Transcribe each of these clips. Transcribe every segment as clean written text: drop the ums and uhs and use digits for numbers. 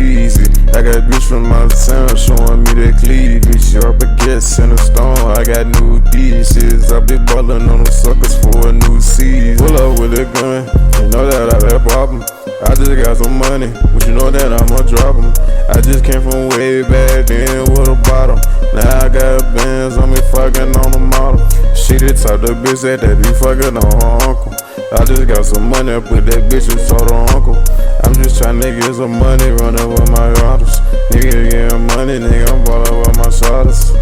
easy. I got bitch from out of town showing me that cleavage. Sharp baguettes in a stone, I got new pieces. I be ballin' on them suckers for a new season. Pull up with a gun, you know that I got a problem. I just got some money, but you know that I'ma drop 'em. I just came from way back then with a bottom. Now I got bands on me fucking on the model. She the type of bitch that be fucking on her uncle. I just got some money, I put that bitch and told her uncle. I'm just tryna get some money, running with my daughters. Nigga getting money, nigga, I'm ballin' with my shoulders.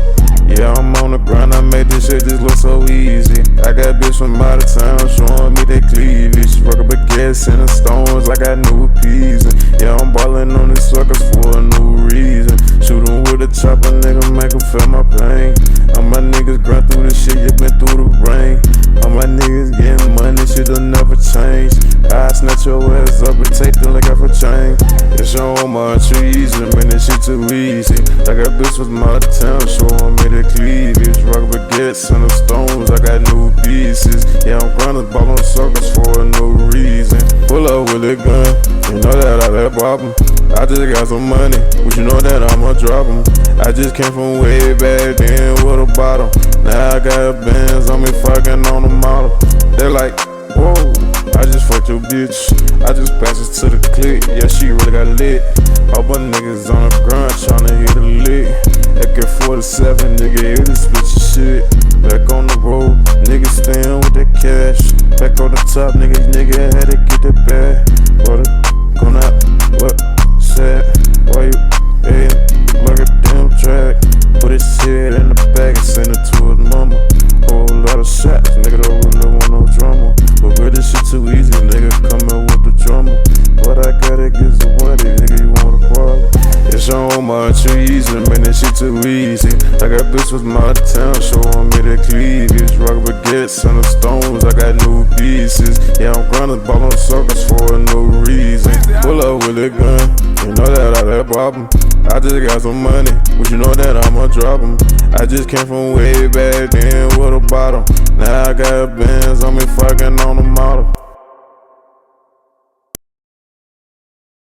Yeah, I'm on the grind, I made this shit just look so easy. I got bitch from out of town showing me that cleavage. Rockin' baguettes in the stones, I got new peas. Yeah, I'm ballin' on these suckers for a new reason. Shoot 'em with a chopper, nigga, make 'em feel my pain. All my niggas grind through this shit, you been through the rain. All my niggas getting money, shit'll never change. I snatch your ass up and take the lick off a chain. It's your my too easy, man, this shit too easy. I got bitch from out of town showing me the cleavage. Rock baguettes in the stones, I got new pieces. Yeah, I'm grinding, ballin' suckers for a new reason. Pull up with a gun, you know that I got a problem. I just got some money, but you know that I'ma drop 'em. I just came from way back then with a bottle. Now I got bands on me fucking on the model. They're like, whoa, I just fucked your bitch. I just passed it to the click, yeah, she really got lit. All my niggas on the grind tryna hit a lick. AK-47, nigga, hit this bitch shit. Back on the road, niggas stayin' with the cash. Back on the top, nigga had to get the bag. What going out, what said? Why you hatin'? Like a damn track. Put his head in the bag and send it to his mama. Whole lot of shots, nigga don't really want no drama. But really this shit too easy, nigga coming with the drama. What I gotta get is the money, nigga, you want a problem? It's your my too easy, man, this shit too easy. I got bitch with my town showing me the cleavage. Rock baguettes in the stones, I got new pieces. Yeah, I'm grinding, ballin' suckers for a new reason. Pull up with a gun, you know that I got a problem. I just got some money, but you know that I'ma drop 'em. I just came from way back then with a bottle. Now I got bands on me fucking on the model.